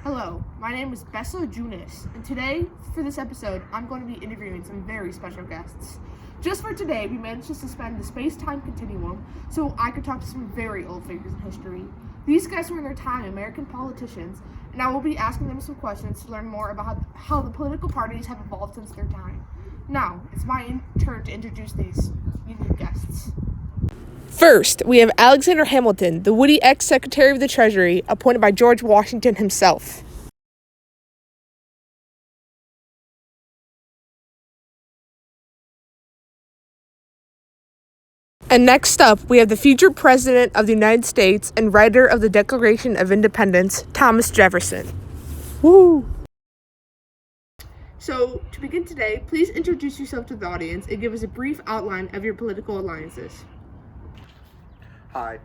Hello, my name is Bessa Junis, and today, for this episode, I'm going to be interviewing some very special guests. Just for today, we managed to suspend the space-time continuum so I could talk to some very old figures in history. These guests were in their time American politicians, and I will be asking them some questions to learn more about how the political parties have evolved since their time. Now, it's my turn to introduce these unique guests. First, we have Alexander Hamilton, the witty ex-Secretary of the Treasury, appointed by George Washington himself. And next up, we have the future President of the United States and writer of the Declaration of Independence, Thomas Jefferson. Woo! So, to begin today, please introduce yourself to the audience and give us a brief outline of your political alliances. Hi,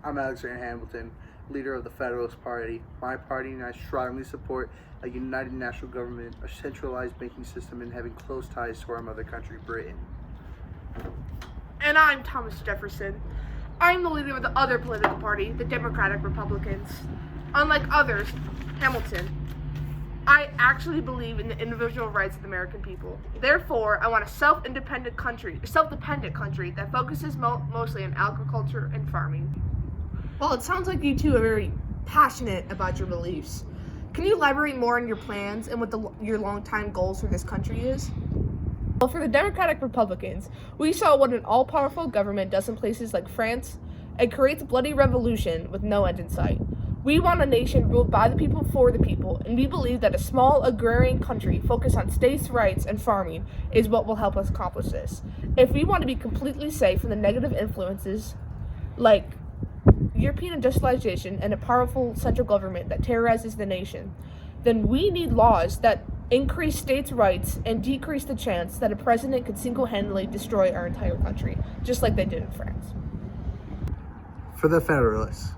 I'm Alexander Hamilton, leader of the Federalist Party. My party and I strongly support a united national government, a centralized banking system, and having close ties to our mother country, Britain. And I'm Thomas Jefferson. I'm the leader of the other political party, the Democratic Republicans. Unlike others, Hamilton, I actually believe in the individual rights of the American people. Therefore, I want a self-dependent country that focuses mostly on agriculture and farming. Well, it sounds like you two are very passionate about your beliefs. Can you elaborate more on your plans and what your long-time goals for this country is? Well, for the Democratic Republicans, we saw what an all-powerful government does in places like France. It creates bloody revolution with no end in sight. We want a nation ruled by the people for the people, and we believe that a small agrarian country focused on states' rights and farming is what will help us accomplish this. If we want to be completely safe from the negative influences like European industrialization and a powerful central government that terrorizes the nation, then we need laws that increase states' rights and decrease the chance that a president could single-handedly destroy our entire country, just like they did in France. For the Federalists,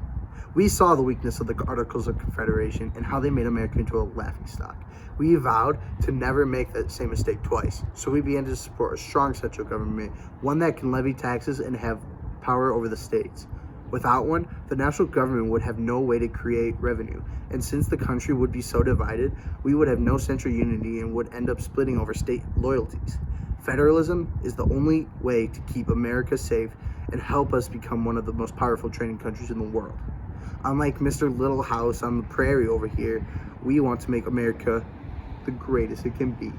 we saw the weakness of the Articles of Confederation and how they made America into a laughingstock. We vowed to never make that same mistake twice, so we began to support a strong central government, one that can levy taxes and have power over the states. Without one, the national government would have no way to create revenue, and since the country would be so divided, we would have no central unity and would end up splitting over state loyalties. Federalism is the only way to keep America safe and help us become one of the most powerful trading countries in the world. Unlike Mr. Little House on the prairie over here, we want to make America the greatest it can be.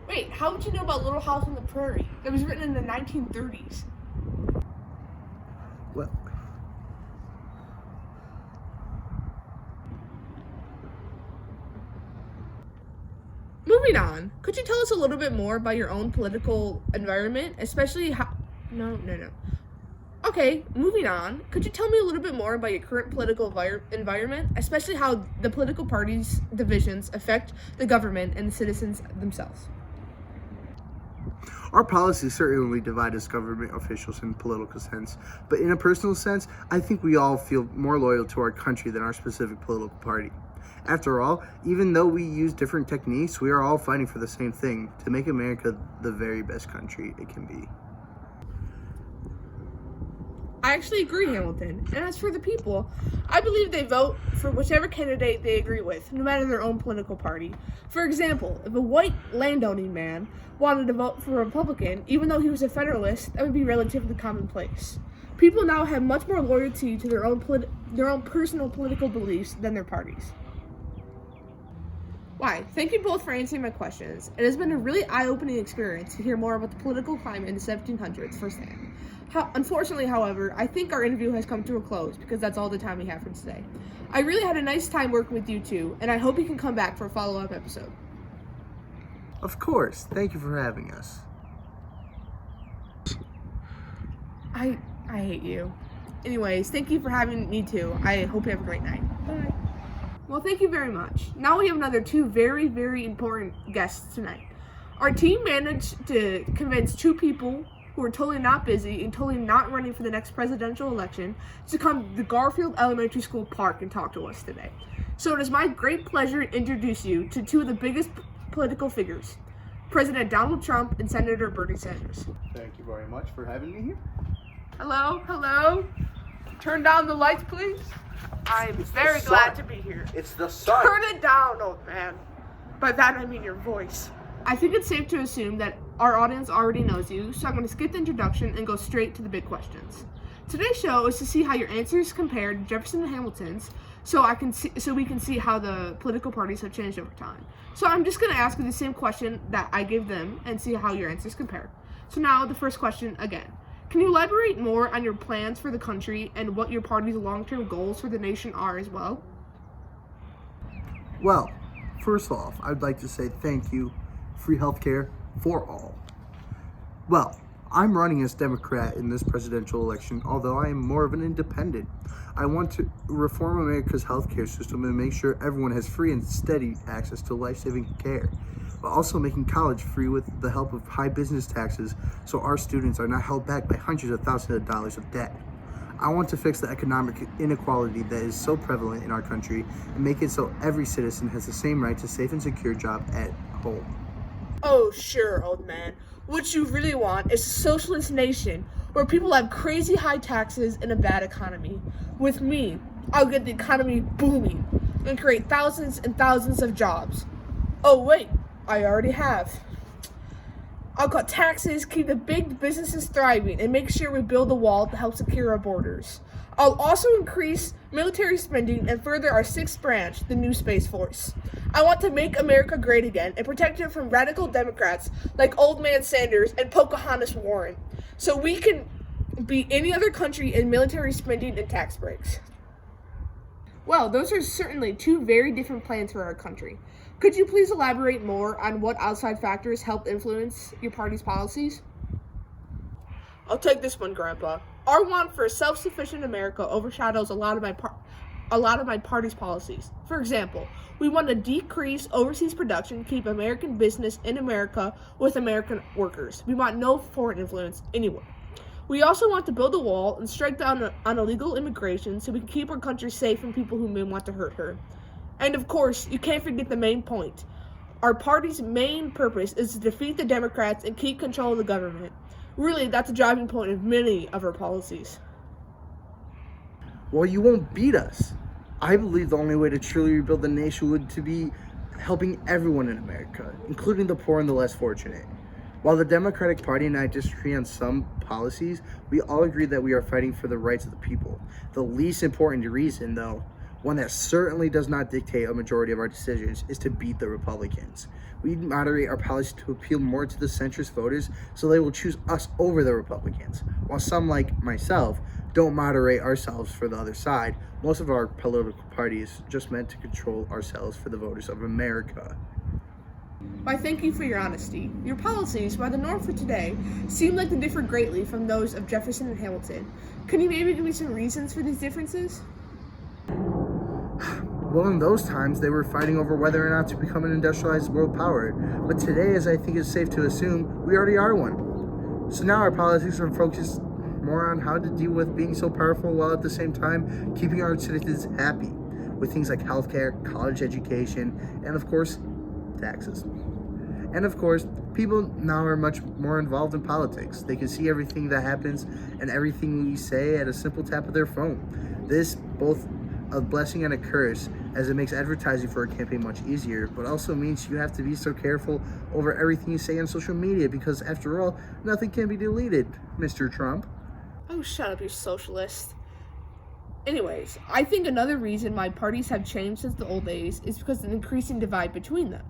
Wait, how would you know about Little House on the Prairie? It was written in the 1930s. Well, Moving on, could you tell us a little bit more about your own political environment, especially how... No. Okay, moving on, could you tell me a little bit more about your current political environment, especially how the political parties' divisions affect the government and the citizens themselves? our policies certainly divide us government officials in political sense, but in a personal sense, I think we all feel more loyal to our country than our specific political party. After all, even though we use different techniques, we are all fighting for the same thing, to make America the very best country it can be. I actually agree, Hamilton. And as for the people, I believe they vote for whichever candidate they agree with, no matter their own political party. For example, if a white landowning man wanted to vote for a Republican, even though he was a Federalist, that would be relatively commonplace. People now have much more loyalty to their own personal political beliefs than their parties. Why? Thank you both for answering my questions. It has been a really eye-opening experience to hear more about the political climate in the 1700s firsthand. Unfortunately, however, I think our interview has come to a close because that's all the time we have for today. I really had a nice time working with you two, and I hope you can come back for a follow-up episode. Of course. Thank you for having us. I hate you. Anyways, thank you for having me too. I hope you have a great night. Bye. Well, thank you very much. Now we have another two very, very important guests tonight. Our team managed to convince two people who are totally not busy and totally not running for the next presidential election to come to the Garfield Elementary School Park and talk to us today. So it is my great pleasure to introduce you to two of the biggest political figures, President Donald Trump and Senator Bernie Sanders. Thank you very much for having me here. Hello. Turn down the lights, please. I'm very the glad to sun. be here. It's the sun. Turn it down, old man. By that I mean your voice. I think it's safe to assume that our audience already knows you, so I'm going to skip the introduction and go straight to the big questions. Today's show is to see how your answers compare to Jefferson and Hamilton's, so we can see how the political parties have changed over time. So I'm just going to ask you the same question that I gave them and see how your answers compare. So now the first question again. Can you elaborate more on your plans for the country and what your party's long-term goals for the nation are as well? Well, first off, I'd like to say thank you. Free healthcare for all. Well, I'm running as Democrat in this presidential election, although I am more of an independent. I want to reform America's healthcare system and make sure everyone has free and steady access to life-saving care, while also making college free with the help of high business taxes so our students are not held back by hundreds of thousands of dollars of debt. I want to fix the economic inequality that is so prevalent in our country and make it so every citizen has the same right to a safe and secure job at home. Oh, sure, old man. What you really want is a socialist nation where people have crazy high taxes and a bad economy. With me, I'll get the economy booming and create thousands and thousands of jobs. Oh, wait, I already have. I'll cut taxes, keep the big businesses thriving, and make sure we build a wall to help secure our borders. I'll also increase military spending and further our sixth branch, the new Space Force. I want to make America great again and protect it from radical Democrats like Old Man Sanders and Pocahontas Warren, so we can beat any other country in military spending and tax breaks. Well, those are certainly two very different plans for our country. Could you please elaborate more on what outside factors help influence your party's policies? I'll take this one, Grandpa. Our want for a self-sufficient America overshadows a lot of my party's policies. For example, we want to decrease overseas production, keep American business in America with American workers. We want no foreign influence anywhere. We also want to build a wall and strike down on illegal immigration so we can keep our country safe from people who may want to hurt her. And of course, you can't forget the main point. Our party's main purpose is to defeat the Democrats and keep control of the government. Really, that's a driving point of many of our policies. Well, you won't beat us. I believe the only way to truly rebuild the nation would to be helping everyone in America, including the poor and the less fortunate. While the Democratic Party and I disagree on some policies, we all agree that we are fighting for the rights of the people. The least important reason, though, one that certainly does not dictate a majority of our decisions, is to beat the Republicans. We moderate our policy to appeal more to the centrist voters so they will choose us over the Republicans. While some, like myself, don't moderate ourselves for the other side, most of our political party is just meant to control ourselves for the voters of America. Why, thank you for your honesty. Your policies, while the norm for today, seem like they differ greatly from those of Jefferson and Hamilton. Can you maybe give me some reasons for these differences? Well, in those times, they were fighting over whether or not to become an industrialized world power. But today, as I think is safe to assume, we already are one. So now our politics are focused more on how to deal with being so powerful while at the same time keeping our citizens happy with things like healthcare, college education, and of course, taxes. And of course, people now are much more involved in politics. They can see everything that happens and everything we say at a simple tap of their phone. This both a blessing and a curse, as it makes advertising for a campaign much easier, but also means you have to be so careful over everything you say on social media because, after all, nothing can be deleted, Mr. Trump. Oh, shut up, you socialist. Anyways, I think another reason why parties have changed since the old days is because of the increasing divide between them.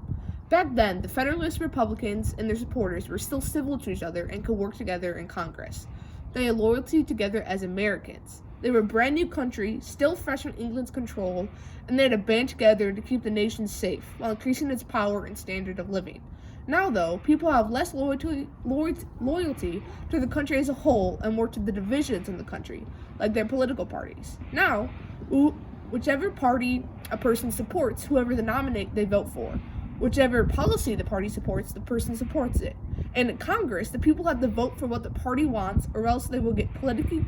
Back then, the Federalist Republicans and their supporters were still civil to each other and could work together in Congress. They had loyalty together as Americans. They were a brand new country, still fresh from England's control, and they had to band together to keep the nation safe while increasing its power and standard of living. Now, though, people have less loyalty to the country as a whole and more to the divisions in the country, like their political parties. Now, whichever party a person supports, whoever the nominate they vote for. Whichever policy the party supports, the person supports it. And in Congress, the people have to vote for what the party wants, or else they will get politically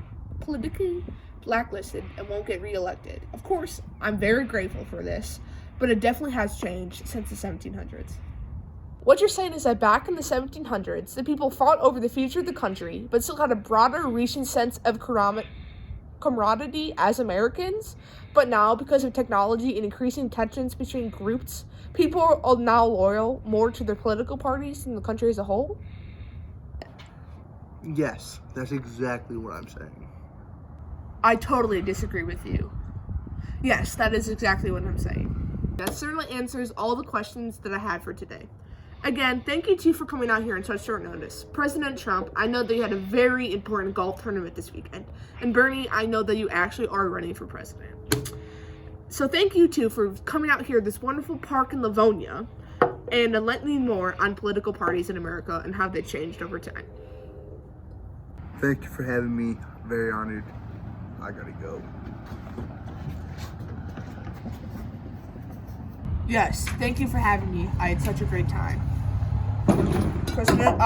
blacklisted and won't get reelected. Of course, I'm very grateful for this, but it definitely has changed since the 1700s. What you're saying is that back in the 1700s, the people fought over the future of the country, but still had a broader reaching sense of camaraderie as Americans, but now because of technology and increasing tensions between groups, people are now loyal more to their political parties than the country as a whole? Yes, that's exactly what I'm saying. I totally disagree with you. Yes, that is exactly what I'm saying. That certainly answers all the questions that I had for today. Again, thank you, Chief, for coming out here on such short notice. President Trump, I know that you had a very important golf tournament this weekend. And Bernie, I know that you actually are running for president. So thank you, too, for coming out here this wonderful park in Livonia and enlightening more on political parties in America and how they changed over time. Thank you for having me. Very honored. I gotta go. Yes, thank you for having me. I had such a great time. President,